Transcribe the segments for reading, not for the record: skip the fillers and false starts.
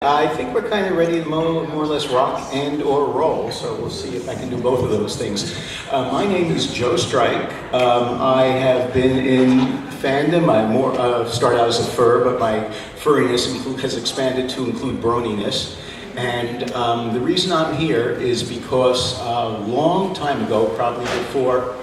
I think we're kind of ready to more or less rock and or roll, so we'll see if I can do both of those things. My name is Joe Strike. I have been in fandom. I started out as a fur, but my furriness has expanded to include broniness. And the reason I'm here is because a long time ago, probably before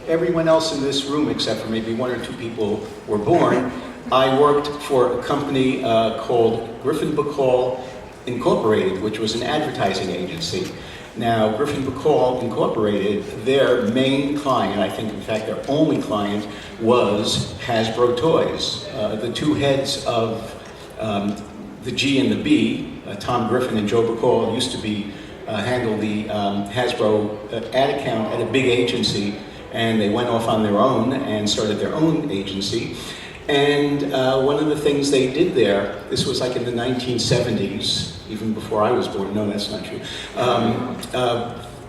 everyone else in this room, except for maybe one or two people, were born, I worked for a company called Griffin Bacall Incorporated, which was an advertising agency. Now, Griffin Bacall Incorporated, their main client, I think in fact their only client, was Hasbro Toys. The two heads of the G and the B, Tom Griffin and Joe Bacall, used to handle the Hasbro ad account at a big agency, and they went off on their own and started their own agency. And one of the things they did there, this was like in the 1970s, even before I was born, no, that's not true.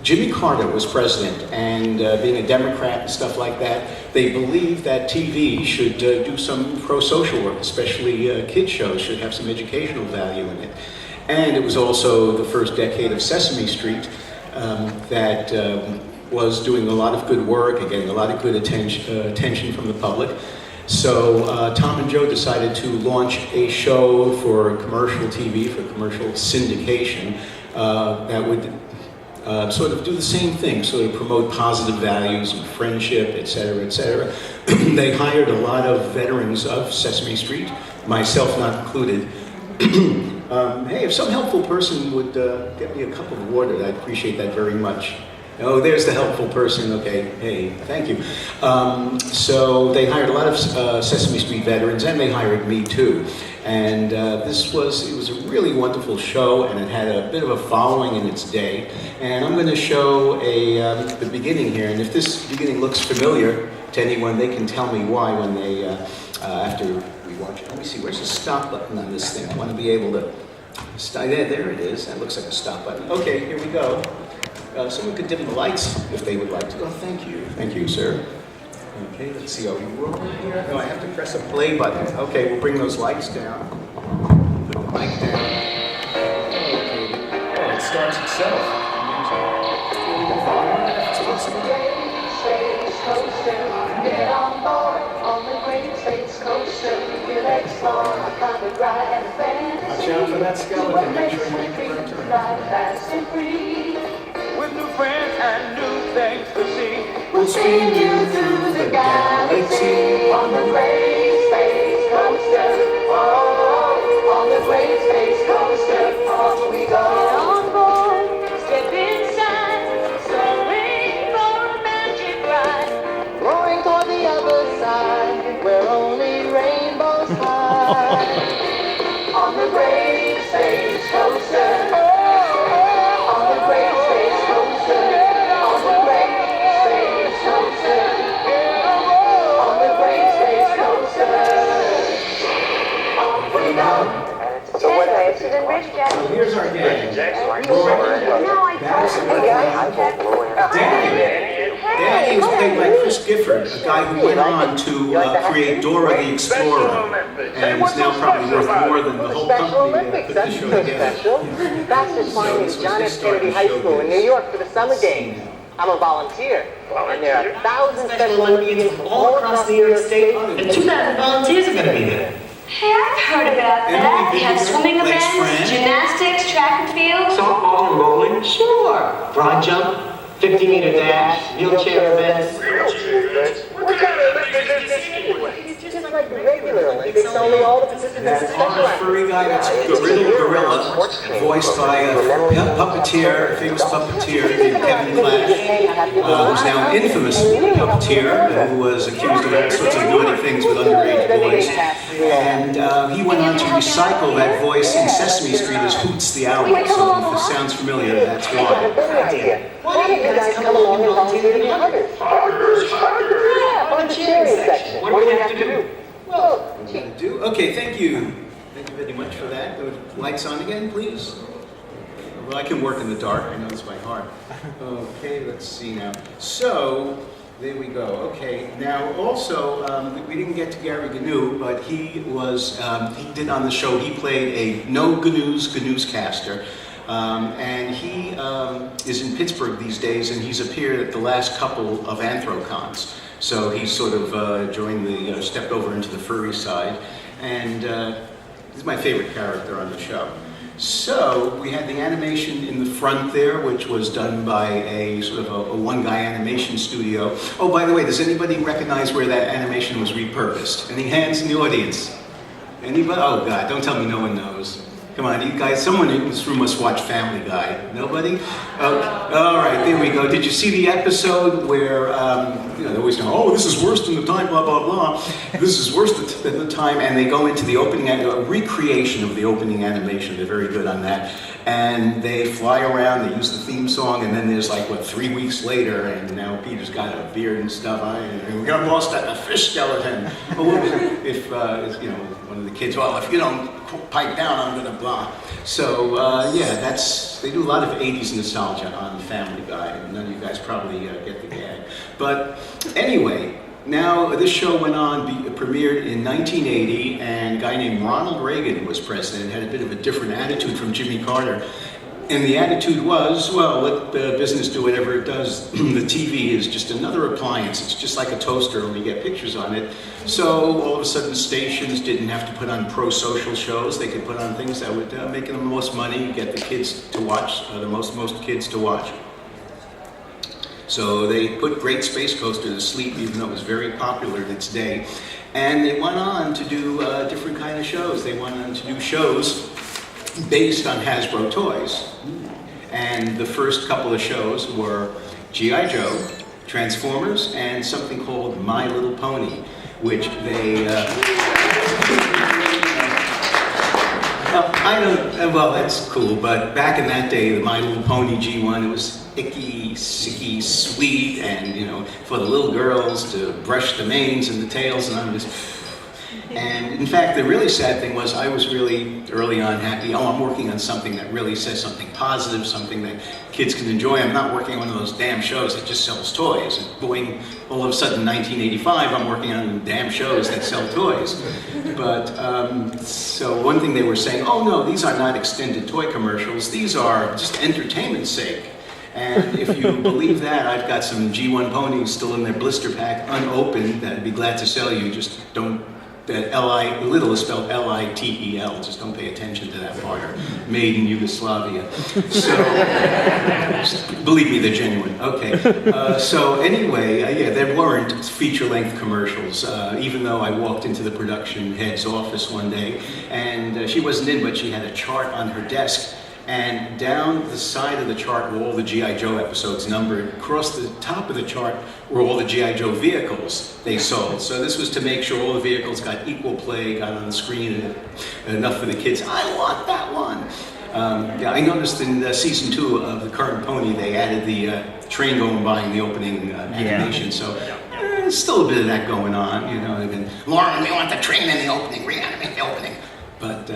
Jimmy Carter was president, and being a Democrat and stuff like that, they believed that TV should do some pro-social work, especially kids shows should have some educational value in it. And it was also the first decade of Sesame Street that was doing a lot of good work and getting a lot of good attention from the public. So Tom and Joe decided to launch a show for commercial TV, for commercial syndication, that would sort of do the same thing, sort of promote positive values and friendship, et cetera, et cetera. They hired a lot of veterans of Sesame Street, myself not included. Hey, if some helpful person would get me a cup of water, I'd appreciate that very much. Oh, there's the helpful person. Okay, hey, thank you. So they hired a lot of Sesame Street veterans, and they hired me too. And it was a really wonderful show, and it had a bit of a following in its day. And I'm going to show the beginning here, and if this beginning looks familiar to anyone, they can tell me why when they, after we watch it. Let me see, where's the stop button on this thing? I want to be able to, there it is. That looks like a stop button. Okay, here we go. Someone could dim the lights if they would like to. Oh, thank you. Thank you, sir. Okay, let's see. Are we rolling here? No, I have to press a play button. Okay, we'll bring those lights down. Put the mic down. Okay. Oh, it starts itself. Get on board on the great space coaster. We'll explore a covered ride and a fantasy. Watch out for that skeleton. Make sure you make the right turn. Ride fast and free. With new friends and new things to see. We'll spin you through the galaxy on the great space coaster. Oh, on the great space coaster, off we go. Get on board, step inside, soaring for a magic ride. Roaring toward the other side, where only rainbows hide. On the great space coaster. On the great space coaster. On the great space coaster. On the great space coaster. Off we go. So what interested in Rich Jack? So here's our gang. No, I Danny was played by Chris Gifford, a guy who went on to create Dora the Explorer, and is now probably worth more than the whole company put this show together. Fastest flying in John F. Kennedy High School in New York for the summer games. I'm a volunteer, and there are thousands of Special Olympians from all across New York State, and 2,000 volunteers are going to be there. Hey, I've heard about that. They have swimming Thanks, events, friend. gymnastics, track and field. Softball and bowling? Sure. Broad jump, 50-meter dash, wheelchair events. What kind of Olympics is this anyway? It's just like the regular Olympics, only all the participants are On the furry guy, that's Gorilla, voiced by a famous puppeteer named Kevin Clash, who's now an infamous puppeteer who was accused of all sorts of naughty things with underage boys. And he went on to recycle that voice in Sesame Street as Hoots the Owl. So if this sounds familiar, that's why. Why don't you guys come along and volunteer to be huggers? Yeah, on the cheering section. What do we have to do? Well, Okay, thank you. Thank you very much for that. The lights on again, please. Well, I can work in the dark. I know this by heart. Okay, let's see now. So, There we go. Okay. Now, also, we didn't get to Gary Gnu, but he did on the show, he played a no-Gnu's caster. And he is in Pittsburgh these days, and he's appeared at the last couple of Anthrocons. So he sort of joined stepped over into the furry side. And he's my favorite character on the show. So we had the animation in the front there, which was done by a sort of a one-guy animation studio. Oh, by the way, does anybody recognize where that animation was repurposed? Any hands in the audience? Anybody? Oh God, don't tell me no one knows. Come on, you guys, someone in this room must watch Family Guy. Nobody? Okay. All right, there we go. Did you see the episode where, they always go, oh, this is worse than the time, blah, blah, blah. This is worse than the time, and they go into the opening, a recreation of the opening animation. They're very good on that. And they fly around, they use the theme song, and then there's 3 weeks later, and now Peter's got a beard and stuff. We got lost at the fish skeleton. If one of the kids, well, if you don't pipe down, I'm gonna blah. So they do a lot of 80s nostalgia on Family Guy, and none of you guys probably get the gag. But anyway, now this show went on, premiered in 1980, and a guy named Ronald Reagan was president, had a bit of a different attitude from Jimmy Carter. And the attitude was, well, let business do whatever it does. The TV is just another appliance. It's just like a toaster, and we get pictures on it. So all of a sudden, stations didn't have to put on pro-social shows. They could put on things that would make them the most money, get the kids to watch, most kids to watch. So they put Great Space Coaster to sleep, even though it was very popular in its day. And they went on to do different kind of shows. They went on to do shows based on Hasbro toys. And the first couple of shows were G.I. Joe, Transformers, and something called My Little Pony, which they... well, that's cool, but back in that day, the My Little Pony G1, it was icky, sicky, sweet, and, for the little girls to brush the manes and the tails, and I'm just... And in fact, the really sad thing was I was really early on happy, I'm working on something that really says something positive, something that kids can enjoy. I'm not working on one of those damn shows that just sells toys. And boing, all of a sudden, 1985, I'm working on damn shows that sell toys. But, so one thing they were saying, oh no, these are not extended toy commercials, these are just entertainment's sake. And if you believe that, I've got some G1 ponies still in their blister pack, unopened, that I'd be glad to sell you, just don't... That little is spelled L-I-T-E-L, just don't pay attention to that part, or made in Yugoslavia. So, believe me, they're genuine. Okay, so anyway, there weren't feature-length commercials, even though I walked into the production head's office one day, and she wasn't in, but she had a chart on her desk. And down the side of the chart were all the G.I. Joe episodes numbered. Across the top of the chart were all the G.I. Joe vehicles they sold. So this was to make sure all the vehicles got equal play, got on the screen, and enough for the kids. I want that one. I noticed in season 2 of The Current Pony, they added the train going by in the opening animation. So there's still a bit of that going on, And Lauren, we want the train in the opening, reanimate the opening. But,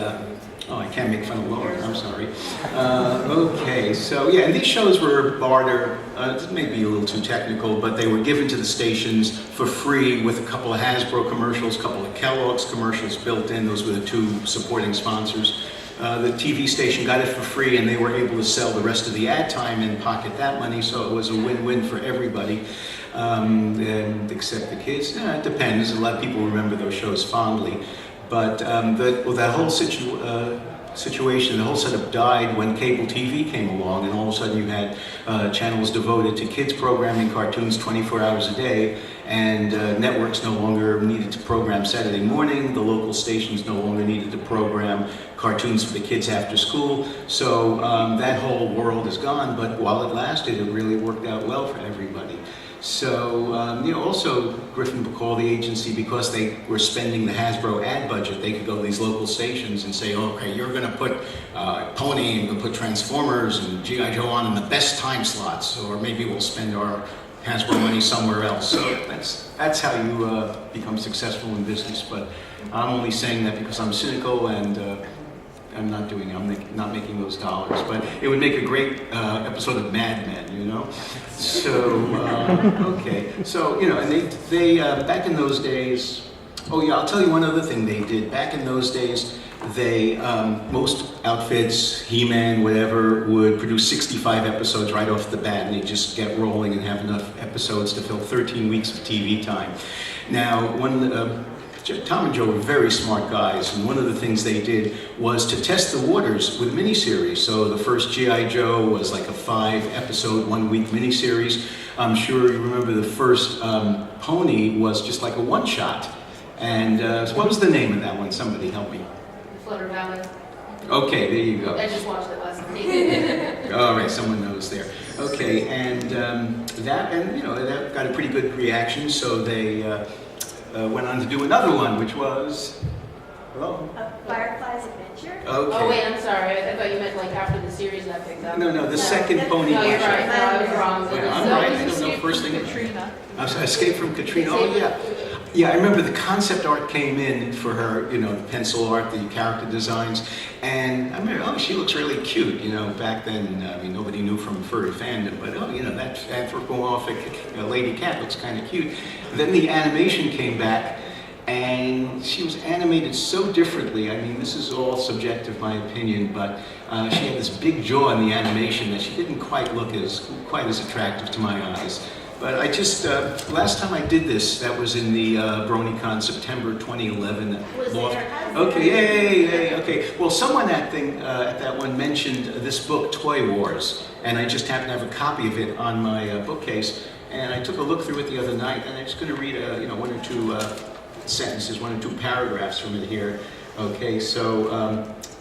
I can't make fun of Lauren, I'm sorry. Okay, so and these shows were barter, this may be a little too technical, but they were given to the stations for free with a couple of Hasbro commercials, a couple of Kellogg's commercials built in. Those were the 2 supporting sponsors. The TV station got it for free, and they were able to sell the rest of the ad time and pocket that money, so it was a win-win for everybody, except the kids. It depends. A lot of people remember those shows fondly. But that whole situation, the whole setup died when cable TV came along, and all of a sudden you had channels devoted to kids programming cartoons 24 hours a day, and networks no longer needed to program Saturday morning, the local stations no longer needed to program cartoons for the kids after school, so that whole world is gone, but while it lasted, it really worked out well for everybody. So, also Griffin Bacall, the agency, because they were spending the Hasbro ad budget, they could go to these local stations and say, okay, you're going to put Pony, and you're going to put Transformers and G.I. Joe on in the best time slots, or maybe we'll spend our Hasbro money somewhere else. So that's how you become successful in business, but I'm only saying that because I'm cynical, and I'm not doing it. I'm not making those dollars, but it would make a great episode of Mad Men, you know. So okay, so you know, and they back in those days. Oh yeah, I'll tell you one other thing they did back in those days. They most outfits, He-Man, whatever, would produce 65 episodes right off the bat, and they just get rolling and have enough episodes to fill 13 weeks of TV time. Now, Tom and Joe were very smart guys, and one of the things they did was to test the waters with miniseries. So the first G.I. Joe was like a 5-episode, 1-week miniseries. I'm sure you remember the first Pony was just like a one-shot. And so what was the name of that one? Somebody help me. Flutter Valley. Okay, there you go. I just watched it last night. All right, someone knows there. Okay, and that got a pretty good reaction, so they went on to do another one, which was, hello? A Firefly's Adventure? Okay. Oh wait, I'm sorry. I thought you meant like after the series got picked up. No, the second Pony No, you're one. right. No, I was wrong. Yeah, I'm right. I don't know first thing. Escape from Katrina. Oh yeah. Yeah, I remember the concept art came in for her, you know, the pencil art, the character designs, and I remember, oh, she looks really cute, you know, back then, I mean, nobody knew from furry fandom, but, oh, you know, that anthropomorphic lady cat looks kind of cute. Then the animation came back, and she was animated so differently. I mean, this is all subjective, my opinion, but she had this big jaw in the animation that she didn't quite look quite as attractive to my eyes. But I just, last time I did this, that was in the BronyCon, September 2011. Okay, yay, okay. Well, someone at that one mentioned this book, Toy Wars, and I just happen to have a copy of it on my bookcase, and I took a look through it the other night, and I'm just going to read, one or two sentences, 1 or 2 paragraphs from it here. Okay, so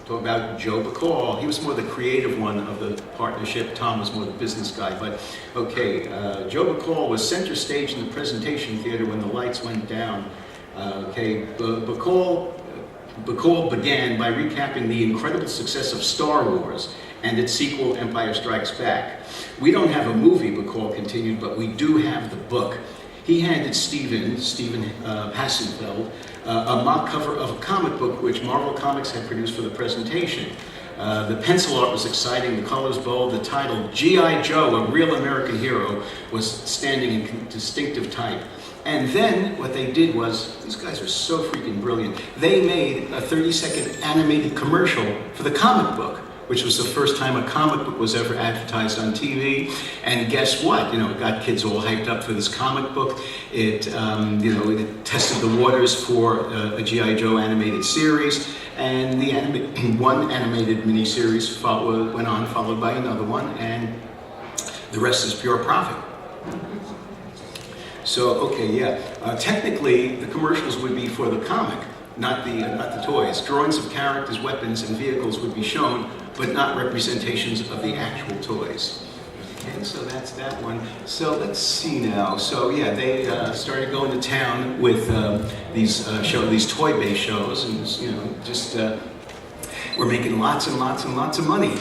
talk about Joe Bacall. He was more the creative one of the partnership. Tom was more the business guy. But okay, Joe Bacall was center stage in the presentation theater when the lights went down. Bacall began by recapping the incredible success of Star Wars and its sequel, Empire Strikes Back. We don't have a movie, Bacall continued, but we do have the book. He handed Stephen Hassenfeld, a mock cover of a comic book which Marvel Comics had produced for the presentation. The pencil art was exciting, the colors bold, the title, G.I. Joe, a Real American Hero, was standing in distinctive type. And then what they did was, these guys are so freaking brilliant, they made a 30-second animated commercial for the comic book, which was the first time a comic book was ever advertised on TV. And guess what? You know, it got kids all hyped up for this comic book. It, it tested the waters for a G.I. Joe animated series. And the one animated miniseries went on, followed by another one, and the rest is pure profit. So, okay, yeah. Technically, the commercials would be for the comic, not the toys. Drawings of characters, weapons, and vehicles would be shown, but not representations of the actual toys. And so that's that one. So let's see now. So yeah, they started going to town with these toy-based shows, and just were making lots and lots and lots of money.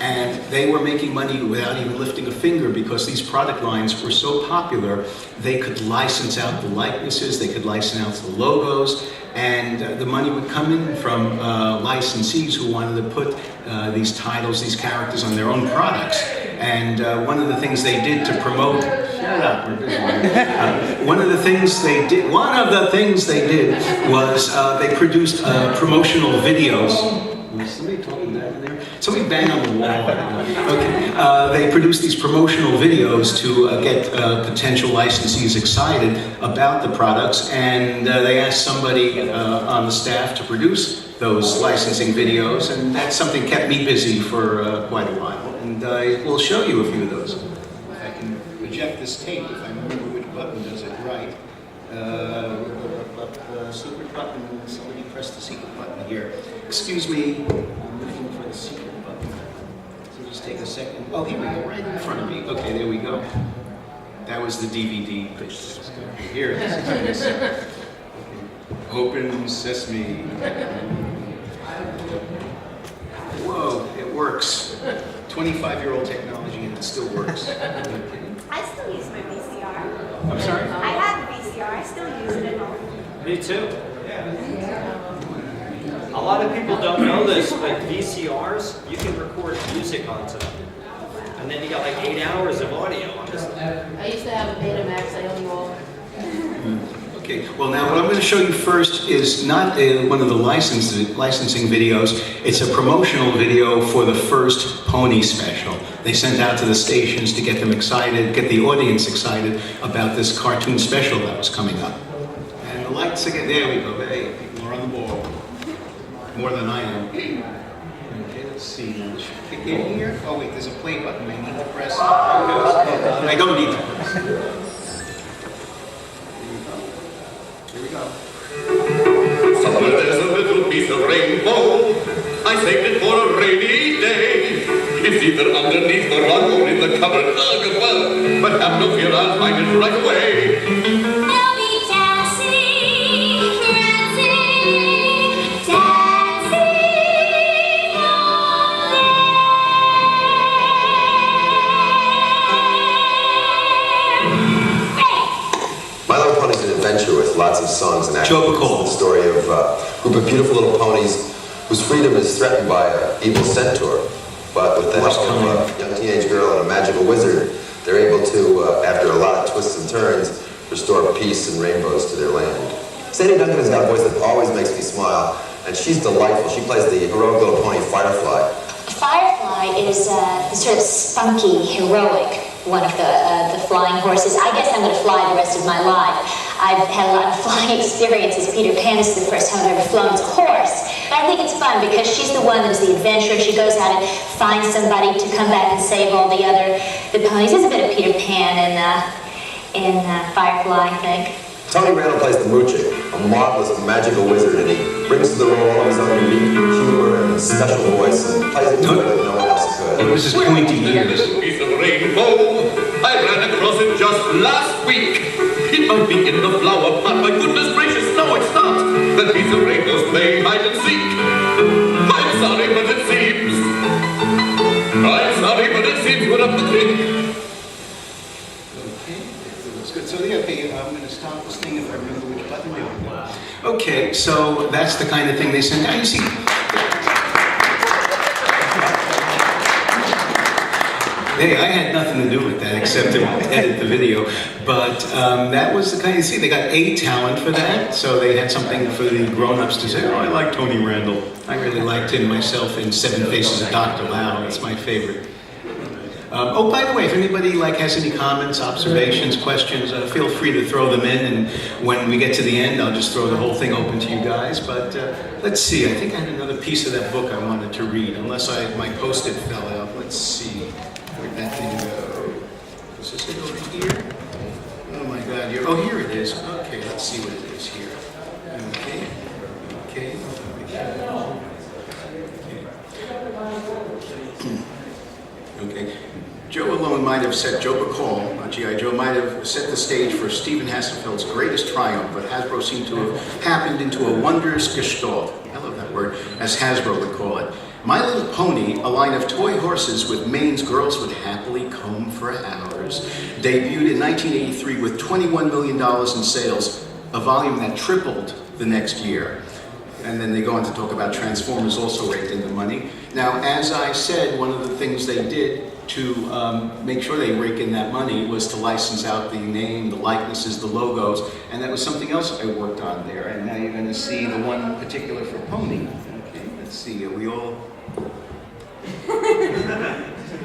And they were making money without even lifting a finger because these product lines were so popular, they could license out the likenesses, they could license out the logos, and the money would come in from licensees who wanted to put these titles, these characters on their own products. And one of the things they did to promote, one of the things they did was they produced promotional videos. Was somebody talking that in there? Somebody bang on the wall. Okay. They produced these promotional videos to get potential licensees excited about the products, and they asked somebody on the staff to produce those licensing videos, and that's something kept me busy for quite a while. And I will show you a few of those. If I can eject this tape, if I remember which button does it right. Secret button. Somebody press the secret button here. Excuse me. I'm looking for the secret button. So just take a second. Oh, here we go, right in front of me. Okay, there we go. That was the DVD. Here it is. Okay. Open Sesame. Whoa, it works. 25-year-old technology and it still works. I still use my VCR. I'm sorry? I have a VCR. I still use it at home. Me too. A lot of people don't know this, but VCRs, you can record music onto them. And then you got like 8 hours of audio on this thing. I used to have a Betamax, I own you all. Okay, well now what I'm going to show you first is not one of the licensing videos. It's a promotional video for the first Pony special. They sent out to the stations to get them excited, get the audience excited about this cartoon special that was coming up. And the lights again, there we go, hey, people are on the ball. More than I am. Okay, let's see. Click in here. Oh wait, there's a play button I need to press. I don't need to press. Here we go. Somewhere there's a little piece of rainbow. I saved it for a rainy day. It's either underneath the rug or in the cupboard. Ugh, well, but have no fear, I'll find it right away. They'll be dancing, dancing, dancing all day. My Little Pony is an adventure with lots of songs and action. Joe Bacall. It's the story of a group of beautiful little ponies whose freedom is threatened by an evil centaur. But with the help of a young teenage girl and a magical wizard, they're able to, after a lot of twists and turns, restore peace and rainbows to their land. Sandy Duncan has got a voice that always makes me smile, and she's delightful. She plays the heroic little pony Firefly. Firefly is the sort of spunky, heroic one of the flying horses. I guess I'm going to fly the rest of my life. I've had a lot of flying experiences. Peter Pan is the first time I've ever flown as a horse. But I think it's fun because she's the one that's the adventurer. She goes out and finds somebody to come back and save all the ponies. There's a bit of Peter Pan in Firefly, I think. Tony Randall plays the Moochie, a marvelous magical wizard, and he brings to the role all his own unique humor and special voice, and plays it to it like no one else could. This is pointy ears. Piece of rainbow. I ran across it just last week. It might be in the flower pot. My goodness gracious, no, it's not. That piece of rainbow's playing hide and seek. I'm sorry, but it seems. I'm sorry, but it seems we're up the creek. Good. So yeah, okay, I'm going to stop this thing if I remember which button to hit. Okay, so that's the kind of thing they send out. You see, hey, I had nothing to do with that except to edit the video, but that was the kind of, see, they got a talent for that, so they had something for the grown-ups to say, oh, I like Tony Randall. I really liked him myself in Seven Faces of Dr. Lau. That's my favorite. Oh, by the way, if anybody has any comments, observations, questions, feel free to throw them in, and when we get to the end, I'll just throw the whole thing open to you guys. But let's see, I think I had another piece of that book I wanted to read, unless my Post-it fell out. Let's see, where'd that thing go? Is this it over here? Oh my God, oh, here it is. Okay, let's see what it is here. Okay. Okay. Joe alone might have set, Joe Bacall, G.I. Joe, might have set the stage for Stephen Hasselfeld's greatest triumph, but Hasbro seemed to have happened into a wondrous gestalt, I love that word, as Hasbro would call it. My Little Pony, a line of toy horses with manes girls would happily comb for hours, debuted in 1983 with $21 million in sales, a volume that tripled the next year. And then they go on to talk about Transformers also raked in the money. Now, as I said, one of the things they did to make sure they rake in that money was to license out the name, the likenesses, the logos, and that was something else I worked on there. And now you're going to see the one particular for Pony. Okay, let's see, are we all...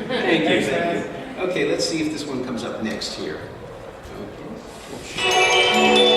Thank you. Okay, let's see if this one comes up next here. Okay.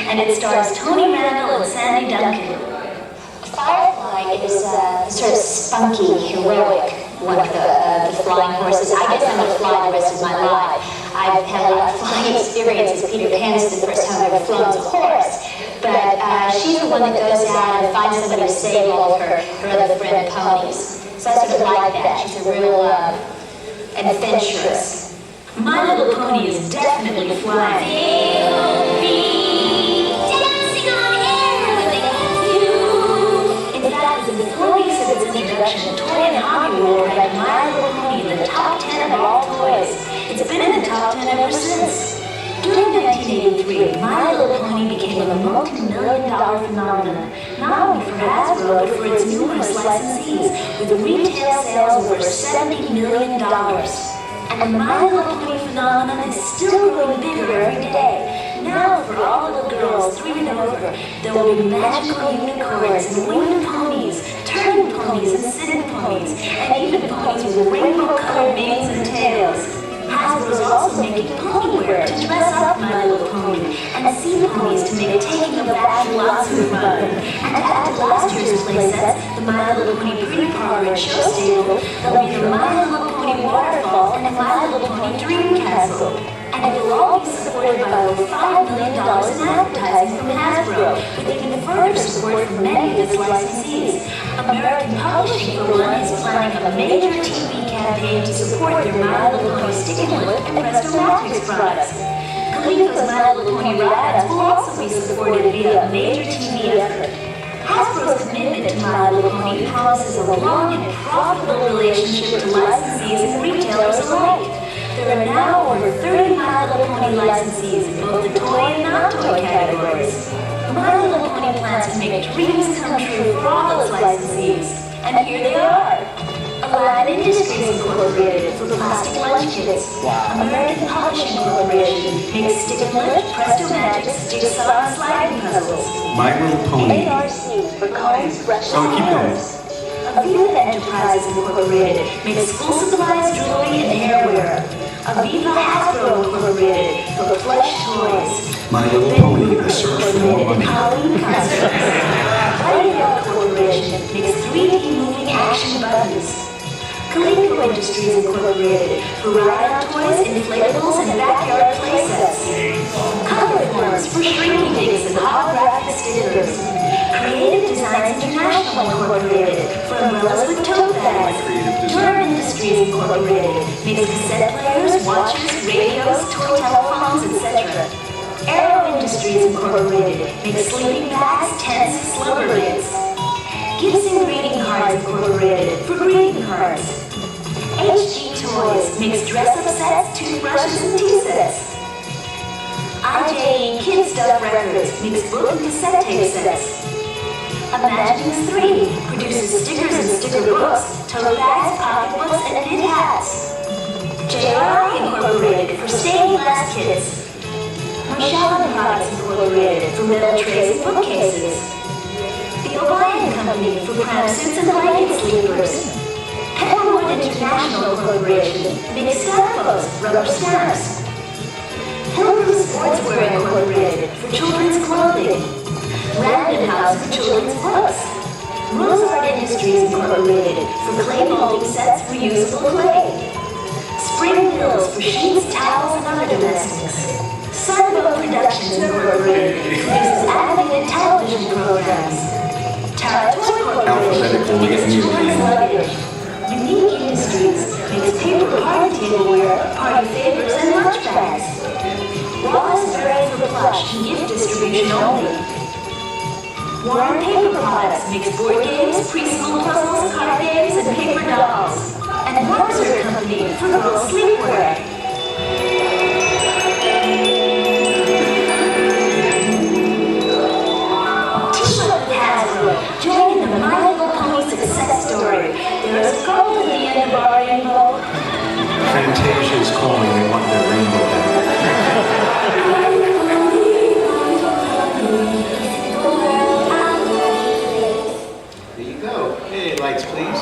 And it stars Tony Randall and Sandy Duncan. Firefly is sort of spunky, heroic one of the flying horses. I guess I'm going to fly the rest of my life. I've had a lot of flying experience as Peter Pan is the first time I've ever flown as a horse. But she's the one that goes out and finds somebody to save all of her other friend ponies. So I sort of like that. She's a real adventurous. My Little Pony is definitely flying. They'll be dancing on air when they get you. In fact, as the Pony says its introduction, Toy and Hobby World ranked My Little Pony in the top 10 of all toys. It's been in the top 10 ever since. During 1983, My Little Pony became a multi-million-dollar phenomenon, not only for Hasbro, but for its numerous licensees, with retail sales over $70 million. And the My Little Pony phenomenon is still growing bigger every day. Now, for all little girls 3 and over, there will be magical unicorns and winged ponies, turning ponies and sitting ponies, and even ponies with rainbow-colored manes and tails. Hasbro is also making ponyware to dress up My Little Pony, and sea ponies to make taking a bath lots of fun. And to add to last year's playsets, the My Little Pony pre-party show stable, there'll be the My Little Pony Waterfall and the My Little Pony Dream Castle. And it will all be supported by over $5 million in advertising from Hasbro, with even further support from many of its licensees. American Publishing, for one, is planning a major TV campaign to support their My Little Pony Stick and Lift and Presto Magics products. Coleco's My Little Pony Ride-Outs will also be supported via a major TV effort. Hasbro's commitment to My Little Pony promises a long and profitable relationship to licensees and retailers alike. There are now over 30 My Little Pony licensees in both the toy and non-toy categories. My Little Pony plans to make dreams come true for all its licensees. And here they are. Aladdin Industries Incorporated for plastic lunch kits. American Publishing Corporation makes stick and lift, Presto Magics, jigsaw, and sliding puzzles. My Little Pony. ARC for combs, brushes, Oh, keep and going. nails. Aviva Enterprises Incorporated makes school supplies, jewelry, and hairwear. Aviva Hasbro Incorporated for plush toys. My Little Pony, the search for more money. Halloween costumes. Pioneer Corporation makes 3D moving action buttons. Coleco Industries Incorporated for ride-on toys, inflatables, and backyard playsets. Color forms for shrinky dinks and holographic stickers. Creative Designs International Incorporated for umbrellas with tote bags. Durham Industries Incorporated makes cassette players, watches, radios, toy telephones, etc. Aero Industries Incorporated makes sleeping bags, tents, slumber beds. Gibson Greeting Cards Incorporated for greeting cards. HG Toys makes dress-up sets, toothbrushes, and tea sets. IJE Kid Stuff Records makes book and cassette tape sets. Imaginings 3 produces stickers and sticker books, tote bags, pocketbooks, and knit hats. JRI Incorporated for stained glass kits. Michelin Products Incorporated for metal trays and bookcases. The Orion Company for pram suits and blanket sleepers. Pepperwood International Corporation makes stamps, rubber stamps. Pilgrim Sportswear Incorporated for children's clothing. Random House for children's books. Rosart Industries Incorporated for clay molding sets for usable clay. Spring Mills for sheets, towels, and other domestics. Sunbow Productions Incorporated produces animated television programs. Tara Toy Corporation makes children's luggage. Unique Industries makes paper party tableware, party favors, and lunch bags. Wallace Berry for plush and gift distribution only. Warren Paper Products makes board games, preschool puzzles, card games, and paper dolls. And Marzer Company for girls' sleepwear. Team up with Hasbro. Join in the My Little Pony success story. There is gold at the end of our rainbow. Fantasia is calling. They want their rainbow back. There you go. Hey, lights, please.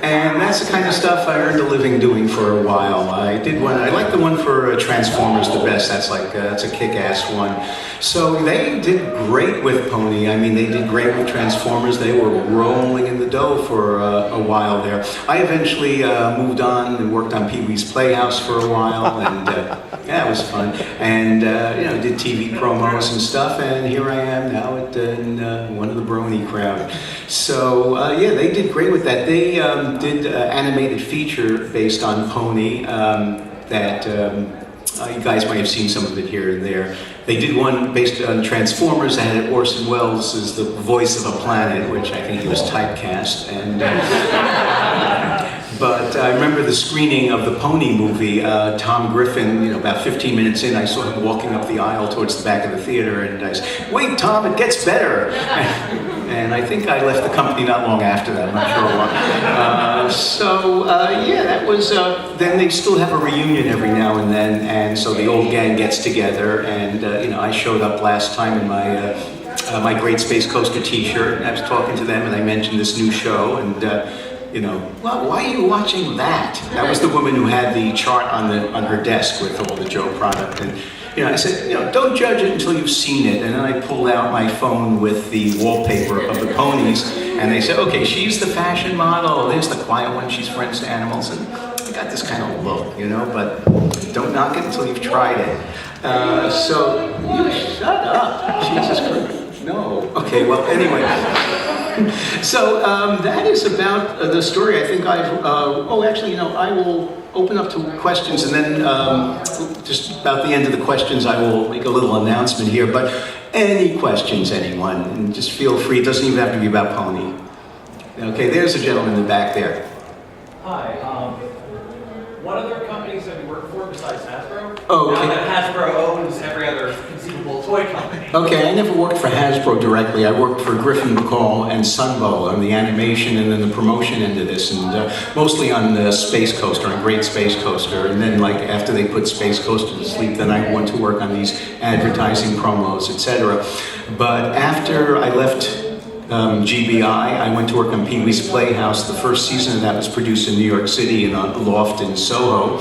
And that's the kind of stuff stuff I earned a living doing for a while. I did one. I like the one for Transformers the best. That's a kick-ass one. So they did great with Pony. I mean, they did great with Transformers. They were rolling in the dough for a while there. I eventually moved on and worked on Pee-wee's Playhouse for a while, and yeah, it was fun. And did TV promos and stuff. And here I am now in one of the Brony crowd. So yeah, they did great with that. They did animated feature based on Pony that you guys might have seen some of it here and there. They did one based on Transformers that had Orson Welles as the voice of a planet, which I think he was typecast. And but I remember the screening of the Pony movie. Tom Griffin, about 15 minutes in, I saw him walking up the aisle towards the back of the theater, and I said, "Wait, Tom, it gets better." And I think I left the company not long after that. I'm not sure why. Yeah, that was. Then they still have a reunion every now and then, and so the old gang gets together. And I showed up last time in my my Great Space Coaster T-shirt, and I was talking to them, and I mentioned this new show, and. Well, why are you watching that? That was the woman who had the chart on her desk with all the Joe product, and I said, don't judge it until you've seen it. And then I pulled out my phone with the wallpaper of the ponies, and they said, okay, she's the fashion model. There's the quiet one. She's friends to animals, and I got this kind of look, but don't knock it until you've tried it. So you shut up, Jesus Christ. No. Okay. Well, anyway. So that is about the story. I think I've. I will open up to questions, and then just about the end of the questions, I will make a little announcement here. But any questions, anyone, and just feel free. It doesn't even have to be about Pony. Okay, there's a gentleman in the back there. Hi. What other companies have you worked for besides Hasbro? Oh, okay. Now that Hasbro owns every other conceivable toy company. Okay, I never worked for Hasbro directly. I worked for Griffin McCall and Sunbow on the animation and then the promotion end of this, and mostly on the Space Coaster, on Great Space Coaster. And then, after they put Space Coaster to sleep, then I went to work on these advertising promos, etc. But after I left GBI, I went to work on Pee-wee's Playhouse. The first season of that was produced in New York City in a loft in Soho.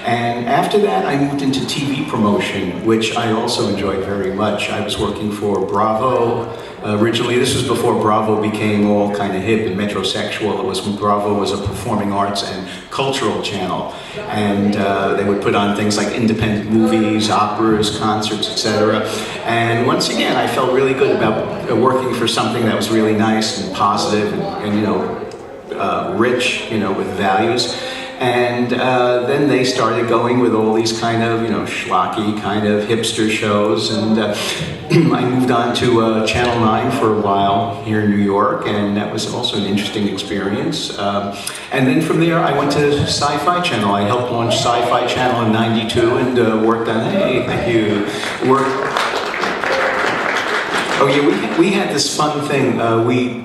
And after that, I moved into TV promotion, which I also enjoyed very much. I was working for Bravo. Originally, this was before Bravo became all kind of hip and metrosexual. It was when Bravo was a performing arts and cultural channel. And they would put on things like independent movies, operas, concerts, etc. And once again, I felt really good about working for something that was really nice and positive and rich, with values. And then they started going with all these kind of, schlocky kind of hipster shows. And I moved on to Channel 9 for a while here in New York, and that was also an interesting experience. And then from there, I went to Sci-Fi Channel. I helped launch Sci-Fi Channel in '92 and worked on, hey, thank you, Oh yeah, we had this fun thing.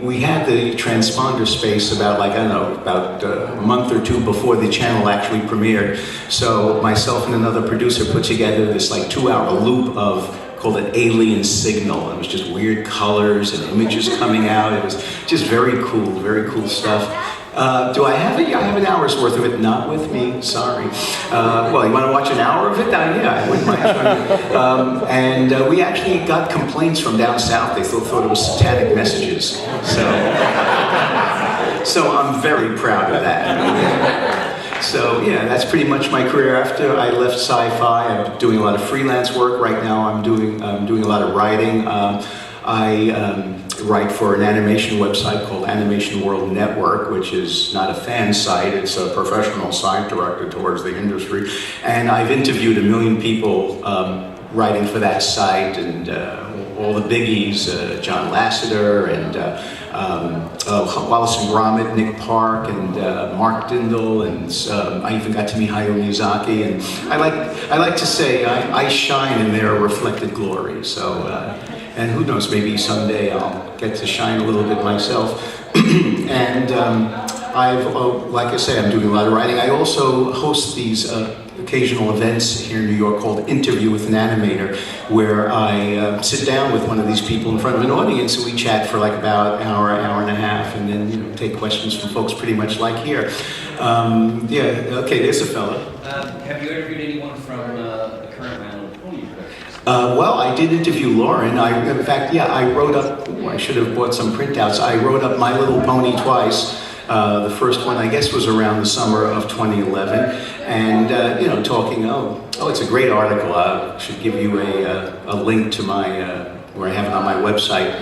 We had the transponder space about a month or two before the channel actually premiered. So myself and another producer put together this 2-hour loop called an alien signal. It was just weird colors and images coming out. It was just very cool stuff. Do I have it? Yeah, I have an hour's worth of it. Not with me, sorry. Well, you want to watch an hour of it? Yeah, I wouldn't mind showing you. And we actually got complaints from down south. They thought it was satanic messages. So I'm very proud of that. So yeah, that's pretty much my career. After I left Sci-Fi, I'm doing a lot of freelance work right now. I'm doing a lot of writing. I write for an animation website called Animation World Network, which is not a fan site, it's a professional site directed towards the industry. And I've interviewed 1 million people writing for that site, and all the biggies, John Lasseter, and Wallace and Gromit, Nick Park, and Mark Dindal, and I even got to meet Hayao Miyazaki. And I like to say I shine in their reflected glory. So. And who knows, maybe someday I'll get to shine a little bit myself. And like I say, I'm doing a lot of writing. I also host these occasional events here in New York called Interview with an Animator, where I sit down with one of these people in front of an audience, and we chat for about an hour and a half, and then take questions from folks pretty much like here. Yeah, okay, there's a fella. Have you interviewed anyone from the current round of Pony Productions? Well, I did interview Lauren. In fact, I wrote up, I should have bought some printouts. I wrote up My Little Pony twice. The first one, I guess, was around the summer of 2011. And, talking, it's a great article. I should give you a link to where I have it on my website.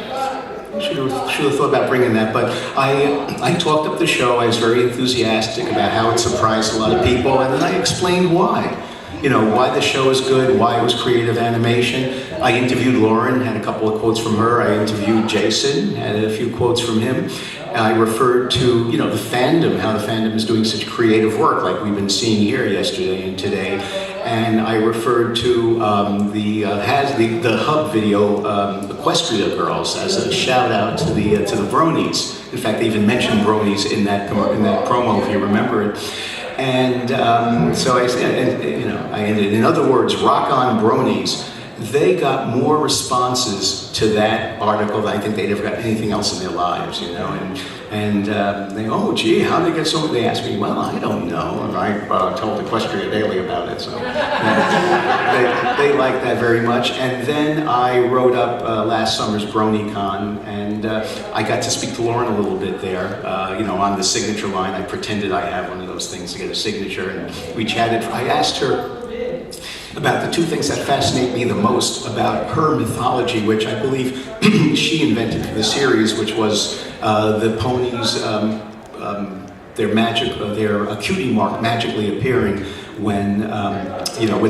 Should have thought about bringing that, but I talked up the show. I was very enthusiastic about how it surprised a lot of people, and then I explained why. Why the show is good, why it was creative animation. I interviewed Lauren, had a couple of quotes from her. I interviewed Jason, had a few quotes from him. I referred to, the fandom, how the fandom is doing such creative work, like we've been seeing here yesterday and today. And I referred to the Hub video, Equestria Girls, as a shout out to the Bronies. In fact, they even mentioned Bronies in that promo, if you remember it. And so I said, I ended. In other words, rock on Bronies. They got more responses to that article than I think they'd ever got anything else in their lives, And they go, oh, gee, how did they get so? They asked me, well, I don't know. And I told Equestria Daily about it, so they liked that very much. And then I wrote up last summer's BronyCon, and I got to speak to Lauren a little bit there, on the signature line. I pretended I had one of those things to get a signature, and we chatted. I asked her about the two things that fascinate me the most about her mythology, which I believe she invented for the series, which was the ponies, their cutie mark magically appearing when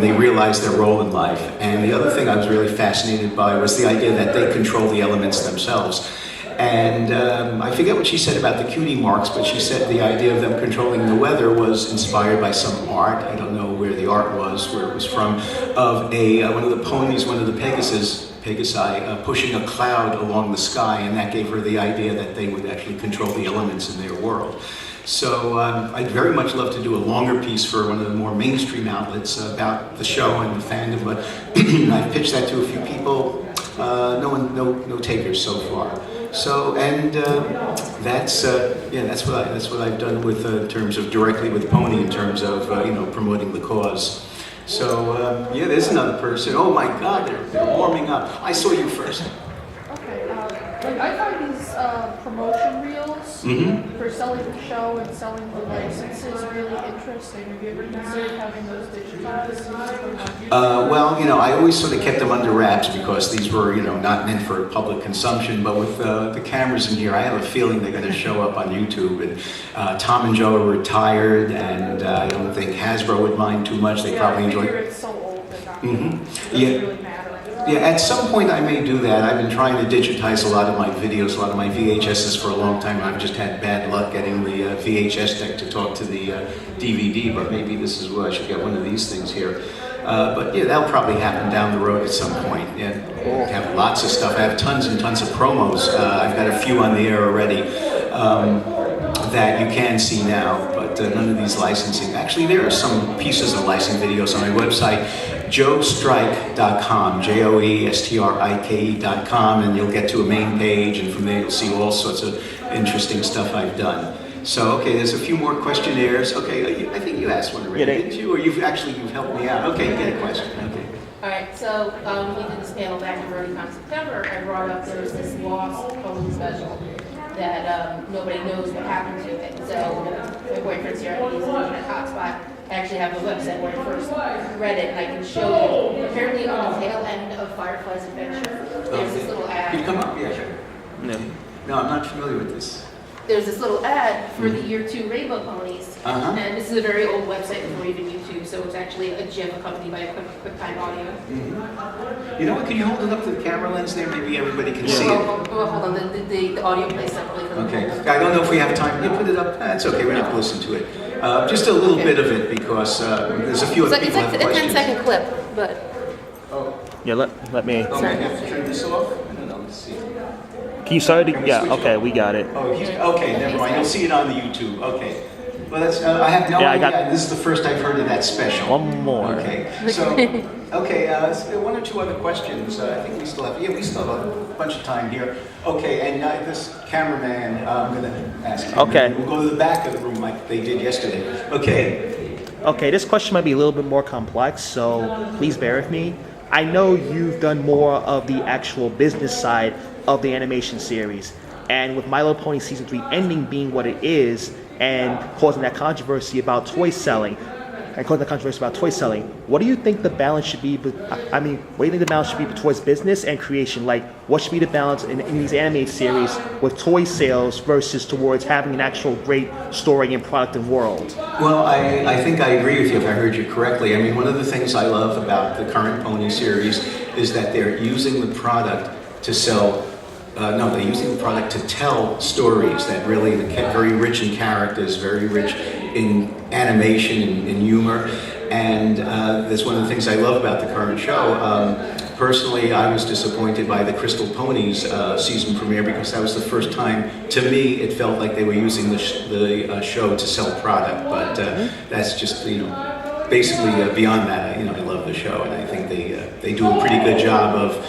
they realize their role in life. And the other thing I was really fascinated by was the idea that they control the elements themselves. And I forget what she said about the cutie marks, but she said the idea of them controlling the weather was inspired by some art. I don't know where the art was, where it was from, of one of the ponies, one of the Pegasi, pushing a cloud along the sky, and that gave her the idea that they would actually control the elements in their world. So I'd very much love to do a longer piece for one of the more mainstream outlets about the show and the fandom, but I've pitched that to a few people. No takers so far. So, and that's what I've done with in terms of directly with Pony, in terms of promoting the cause. So there's another person. Oh my God, they're warming up. I saw you first. Okay, I find these promotion reels for selling the show and selling the licenses really interesting. Have you ever considered having those digitized? I always sort of kept them under wraps because these were, not meant for public consumption. But with the cameras in here, I have a feeling they're going to show up on YouTube. And Tom and Joe are retired, and I don't think Hasbro would mind too much. They probably enjoy. It's so old that doesn't really matter. Yeah, at some point I may do that. I've been trying to digitize a lot of my videos, a lot of my VHSs for a long time. I've just had bad luck getting the VHS deck to talk to the DVD, but maybe this is where I should get one of these things here. That'll probably happen down the road at some point. Yeah, I have lots of stuff. I have tons and tons of promos. I've got a few on the air already that you can see now, but none of these licensing. Actually, there are some pieces of licensing videos on my website, joestrike.com, JOESTRIKE.com, and you'll get to a main page, and from there you'll see all sorts of interesting stuff I've done. So, okay, there's a few more questionnaires. Okay, I think you asked one already, didn't you? Or you've helped me out. Okay, you get a question. Okay. All right, so we did this panel back in BronyCon September. I brought up there's this lost pony special that nobody knows what happened to it. So my boyfriend's here, he's looking at Hotspot. I actually have a website where I first read it, and I can show you. Apparently on the tail end of Firefly's Adventure, there's this little ad. Can you come up? Yeah, sure. No, I'm not familiar with this. There's this little ad for the Year 2 Rainbow Ponies, and this is a very old website before even YouTube, so it's actually a GIF accompanied by a QuickTime audio. You know what, can you hold it up to the camera lens there? Maybe everybody can see it. Hold on, the audio plays separately for the Okay, I don't know if we have time. You put it up? That's okay, we don't have to listen to it. Just a little bit of it, because there's a few other people have questions. It's like a 10-second clip, but... Yeah, let me... Okay, I have to turn this off? No, let's see. Can you start it? Yeah, okay, we got it. Oh, okay, never mind. You'll see it on the YouTube. Okay. Well, that's, I have no idea. This is the first I've heard of that special. One more. Okay. So, Okay, one or two other questions. I think we still have a bunch of time here. Okay, and this cameraman, I'm going to ask him. Okay. We'll go to the back of the room like they did yesterday. Okay. Okay, this question might be a little bit more complex, so please bear with me. I know you've done more of the actual business side of the animation series, and with My Little Pony Season 3 ending being what it is, and causing that controversy about toy selling, what do you think the balance should be? I mean, what do you think the balance should be towards business and creation? Like, what should be the balance in these animated series with toy sales versus towards having an actual great story and product and world? Well, I think I agree with you if I heard you correctly. I mean, one of the things I love about the current Pony series is that they're using the product to sell. They're using the product to tell stories that really very rich in characters, very rich in animation and humor. And that's one of the things I love about the current show. Personally, I was disappointed by the Crystal Ponies season premiere because that was the first time, to me, it felt like they were using the show to sell product. But that's just, basically beyond that, I love the show, and I think they do a pretty good job of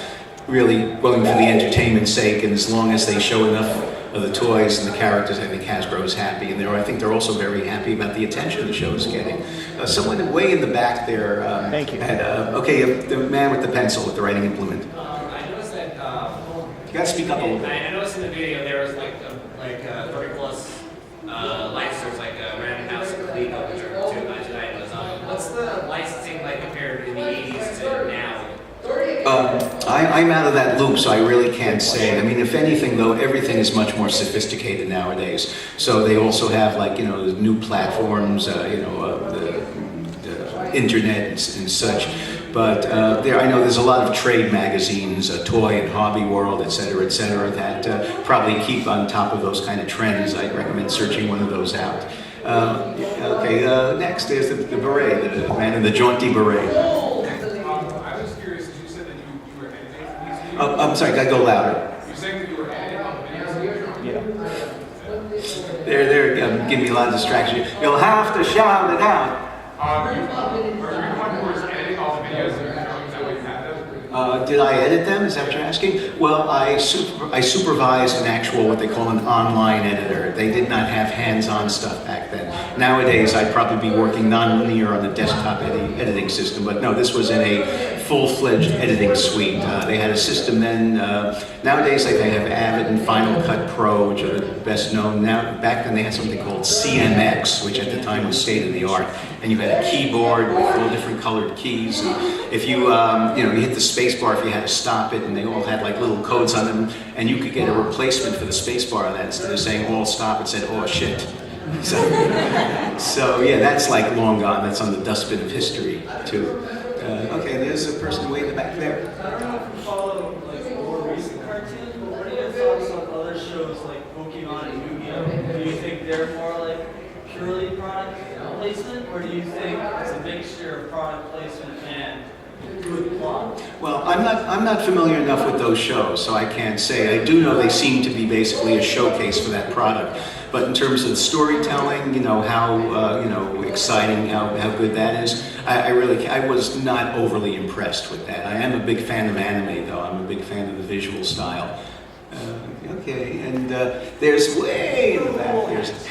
really going for the entertainment's sake, and as long as they show enough of the toys and the characters, I think Hasbro is happy, and I think they're also very happy about the attention the show is getting. Someone way in the back there. Thank you. The man with the pencil with the writing implement. I noticed that. You gotta speak up a little bit. I noticed in the video there was 30 plus licensors, like Random House and Coleco, which are two guys tonight. What's the licensing like compared in the 80s to now? I'm out of that loop, so I really can't say. I mean, if anything, though, everything is much more sophisticated nowadays. So they also have, the new platforms, the internet and such. But I know there's a lot of trade magazines, Toy and Hobby World, et cetera, that probably keep on top of those kind of trends. I'd recommend searching one of those out. Next is the beret, the man in the jaunty beret. I'm sorry, gotta go louder. You're saying that you were editing on the videos? Yeah. They're giving me a lot of distraction. You'll have to shout it out. Are you the one who was editing all the videos and is that what you had them? Did I edit them? Is that what you're asking? Well, I supervised an actual, what they call an online editor. They did not have hands-on stuff back then. Nowadays, I'd probably be working non-linear on the desktop editing system, but no, this was in a full-fledged editing suite. They had a system then. Nowadays, they have Avid and Final Cut Pro, which are the best known. Back then, they had something called CMX, which at the time was state-of-the-art. And you had a keyboard with all different colored keys. And if you hit the space bar if you had to stop it, and they all had little codes on them, and you could get a replacement for the space bar on that. Instead of saying all stop, it said oh shit. So yeah, that's long gone. That's on the dustbin of history too. Okay, there's a person way in the back there. I don't know if you follow more recent cartoons, but what are your thoughts on other shows like Pokemon and Yu-Gi-Oh? Do you think they're more purely product placement, or do you think it's a mixture of product placement and good plot? Well, I'm not familiar enough with those shows, so I can't say. I do know they seem to be basically a showcase for that product. But in terms of the storytelling, how exciting, how good that is, I was not overly impressed with that. I am a big fan of anime, though. I'm a big fan of the visual style. Okay, and there's way in the back.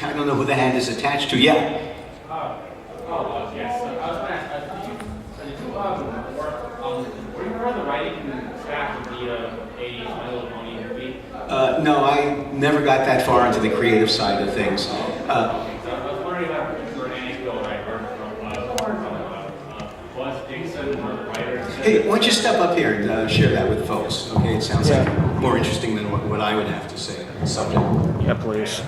I don't know who the hand is attached to. Yeah. Yes. I was going to ask, did you work on, were you part of the writing staff of the 80s My Little Pony movie? No, I never got that far into the creative side of things. So I was wondering about a particular anecdote I heard from Buzz Dixon, one of the writers. Hey, why don't you step up here and share that with folks? Okay, it sounds like more interesting than what I would have to say on the subject. Yeah, please.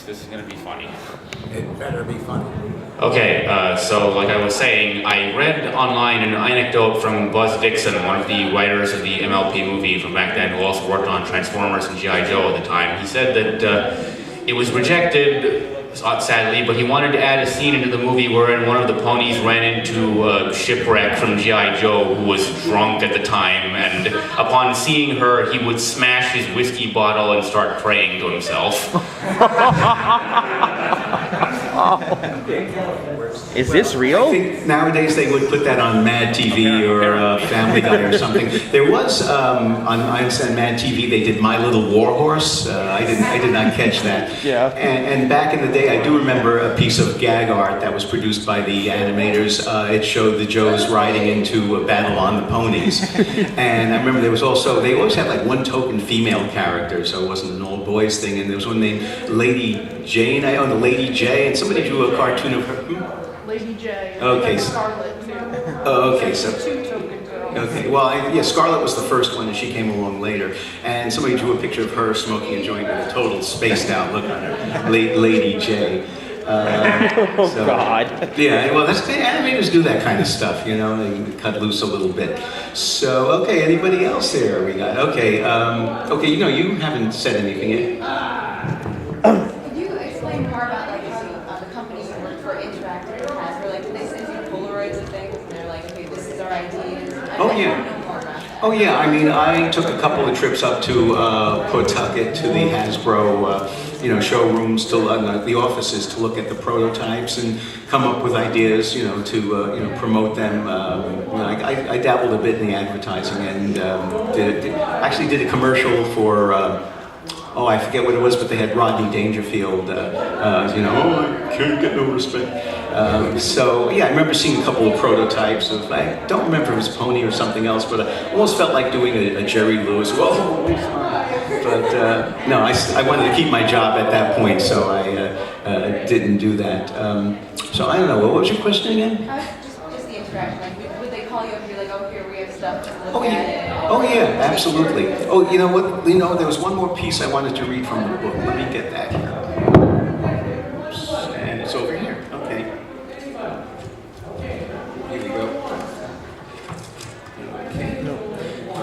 This is going to be funny. It better be funny. Okay, so like I was saying, I read online an anecdote from Buzz Dixon, one of the writers of the MLP movie from back then, who also worked on Transformers and G.I. Joe at the time. He said that it was rejected, sadly, but he wanted to add a scene into the movie wherein one of the ponies ran into a shipwreck from G.I. Joe, who was drunk at the time, and upon seeing her, he would smash his whiskey bottle and start praying to himself. Is this real? I think nowadays they would put that on Mad TV or Family Guy or something. There was on Mad TV they did My Little War Horse. I did not catch that. Yeah. And back in the day, I do remember a piece of gag art that was produced by the animators. It showed the Joes riding into a battle on the ponies, and I remember there was also they always had like one token female character, so it wasn't an all boys thing. And there was one named Lady Jane. I own the Lady J, and somebody drew a cartoon of her. Lady J. Okay. Scarlet too. Oh, okay, so. Two token girls. Okay, well, yeah, Scarlet was the first one, and she came along later. And somebody drew a picture of her smoking a joint with a total spaced out look on her, Lady J. Oh God. Yeah, well, that's the animators do that kind of stuff, you know. They cut loose a little bit. So, okay, anybody else there? We got okay. Okay, you know, you haven't said anything yet. Could you explain more about like how the companies work for Interactive or Hasbro? Like, do they send you Polaroids of things and they're like, okay, this is our ideas? Oh, yeah. Oh yeah, I mean, I took a couple of trips up to Pawtucket to the Hasbro, showrooms, to the offices to look at the prototypes and come up with ideas, to promote them. I dabbled a bit in the advertising and actually did a commercial for. I forget what it was, but they had Rodney Dangerfield, I can't get no respect. So, yeah, I remember seeing a couple of prototypes of, I don't remember if it was Pony or something else, but I almost felt like doing a Jerry Lewis. Whoa! But, no, I wanted to keep my job at that point, so I didn't do that. So, I don't know, what was your question again? Just the interaction. Like, would they call you up and be like, oh, here, we have stuff to look Oh, at yeah. it? Oh, yeah, absolutely. Oh, you know what? There was one more piece I wanted to read from the book. Let me get that here. Oops. And it's over here. Okay. Here we go.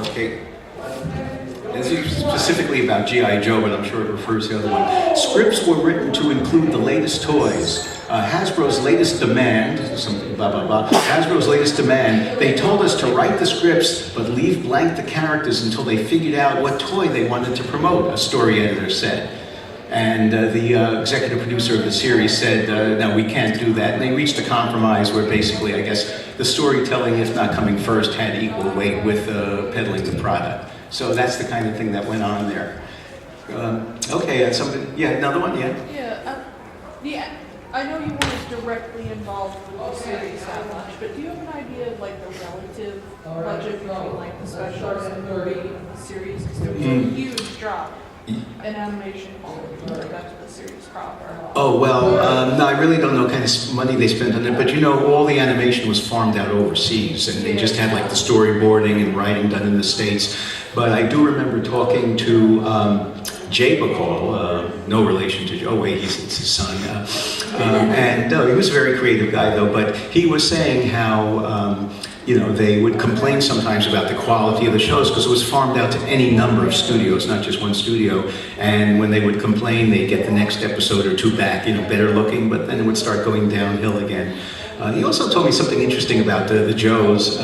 Okay. This is specifically about G.I. Joe, but I'm sure it refers to the other one. Scripts were written to include the latest toys. Hasbro's latest demand, something blah, blah, blah. Hasbro's latest demand, they told us to write the scripts, but leave blank the characters until they figured out what toy they wanted to promote, a story editor said. And the executive producer of the series said, no, we can't do that. And they reached a compromise where basically, I guess, the storytelling, if not coming first, had equal weight with peddling the product. So that's the kind of thing that went on there. Okay, another one, yeah? Yeah, I know you weren't directly involved with the series that much, but do you have an idea of like the relative budget between like the specials and the movie and the series? Because there was a huge drop in animation quality when they got to the series proper. Oh, well, no, I really don't know what kind of money they spent on it, but all the animation was farmed out overseas, and they just had like the storyboarding and writing done in the States. But I do remember talking to Jay Bacall, no relation to Joe, it's his son, and he was a very creative guy though, but he was saying how, they would complain sometimes about the quality of the shows because it was farmed out to any number of studios, not just one studio. And when they would complain, they'd get the next episode or two back, better looking, but then it would start going downhill again. He also told me something interesting about the Joes.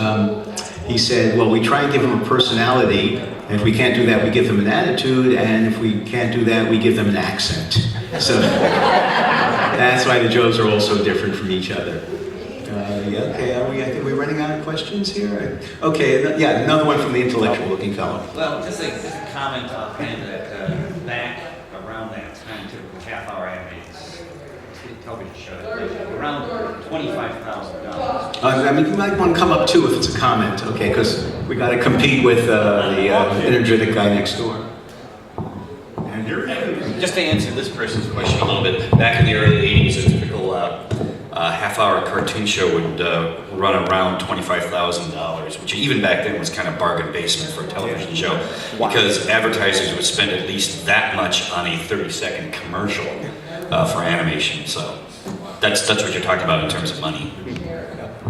He said, well, we try and give them a personality, and if we can't do that, we give them an attitude, and if we can't do that, we give them an accent. So that's why the Joes are all so different from each other. I think we're running out of questions here. Okay, another one from the intellectual-looking fellow. Well, just a comment offhand that back around that time, typical half-hour animated television show, around $25,000. You might want to come up too if it's a comment, okay? Because we got to compete with the energetic guy next door. Just to answer this person's question a little bit, back in the early 80s, a typical half-hour cartoon show would run around $25,000, which even back then was kind of bargain basement for a television show, because advertisers would spend at least that much on a 30-second commercial for animation. So that's what you're talking about in terms of money.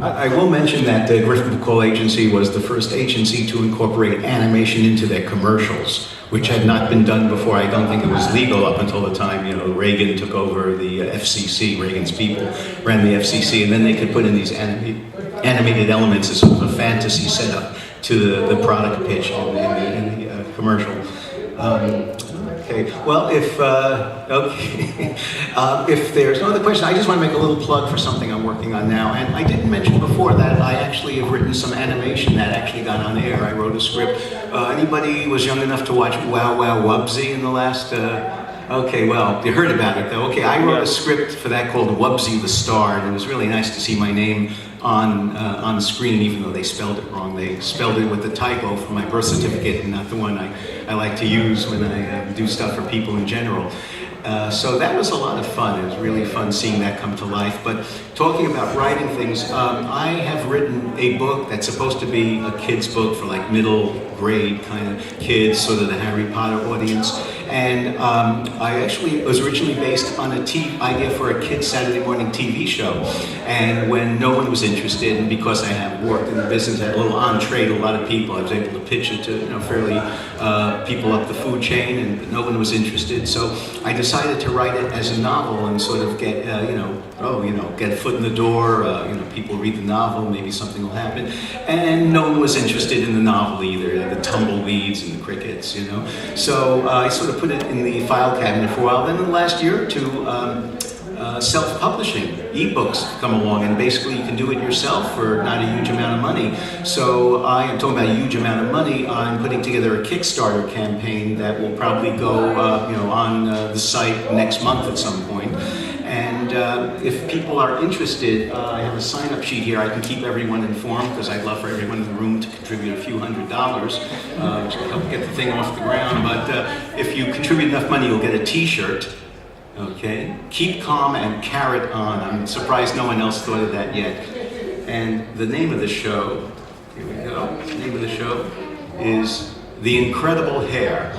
I will mention that the Griffin Bacall Agency was the first agency to incorporate animation into their commercials, which had not been done before. I don't think it was legal up until the time, Reagan took over the FCC, Reagan's people ran the FCC, and then they could put in these animated elements as sort of a fantasy setup to the product pitch in the commercial. Okay, Okay. Well, if if there's no other question, I just want to make a little plug for something I'm working on now. And I didn't mention before that I actually have written some animation that actually got on air. I wrote a script. Anybody was young enough to watch Wow Wow Wubbzy in the last? Okay, well, you heard about it though. Okay, I wrote a script for that called Wubbzy the Star, and it was really nice to see my name on the screen, even though they spelled it wrong. They spelled it with the typo from my birth certificate and not the one I like to use when I do stuff for people in general. So that was a lot of fun. It was really fun seeing that come to life. But talking about writing things, I have written a book that's supposed to be a kid's book for like middle grade kind of kids, sort of the Harry Potter audience. And I actually was originally based on a idea for a kid's Saturday morning TV show. And when no one was interested, and because I have worked in the business, I had a little entree to a lot of people, I was able to pitch it to fairly people up the food chain, and no one was interested. So I decided to write it as a novel and sort of get, get a foot in the door. People read the novel, maybe something will happen. And no one was interested in the novel either, the tumbleweeds and the crickets, So I sort of put it in the file cabinet for a while. Then in the last year or two, self-publishing, ebooks come along, and basically you can do it yourself for not a huge amount of money. So I am talking about a huge amount of money. I'm putting together a Kickstarter campaign that will probably go on the site next month at some point. And if people are interested, I have a sign-up sheet here. I can keep everyone informed because I'd love for everyone in the room to contribute a few $100s, which will help get the thing off the ground. But if you contribute enough money, you'll get a T-shirt. Okay? Keep calm and carrot on. I'm surprised no one else thought of that yet. And the name of the show, here we go. The name of the show is The Incredible Hair.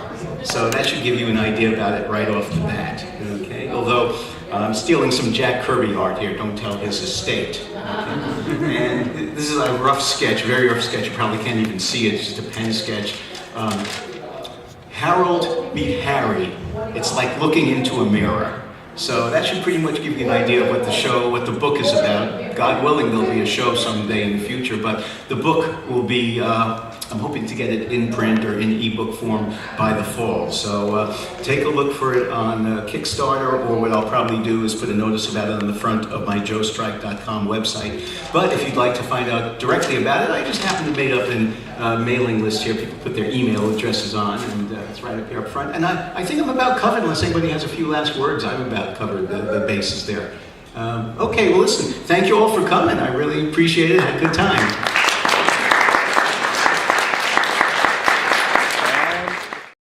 So that should give you an idea about it right off the bat. Okay? Although I'm stealing some Jack Kirby art here. Don't tell his estate. Okay? And this is a rough sketch, very rough sketch. You probably can't even see it. It's just a pen sketch. Harold beat Harry. It's like looking into a mirror. So that should pretty much give you an idea of what the book is about. God willing, there'll be a show someday in the future, but the book will be, I'm hoping to get it in print or in ebook form by the fall. So take a look for it on Kickstarter, or what I'll probably do is put a notice about it on the front of my joestrike.com website. But if you'd like to find out directly about it, I just happen to made up a mailing list here. People put their email addresses on, and it's right up here up front. And I think I'm about covered, unless anybody has a few last words. I'm about covered the bases there. Okay, well listen, thank you all for coming. I really appreciate it. Had a good time.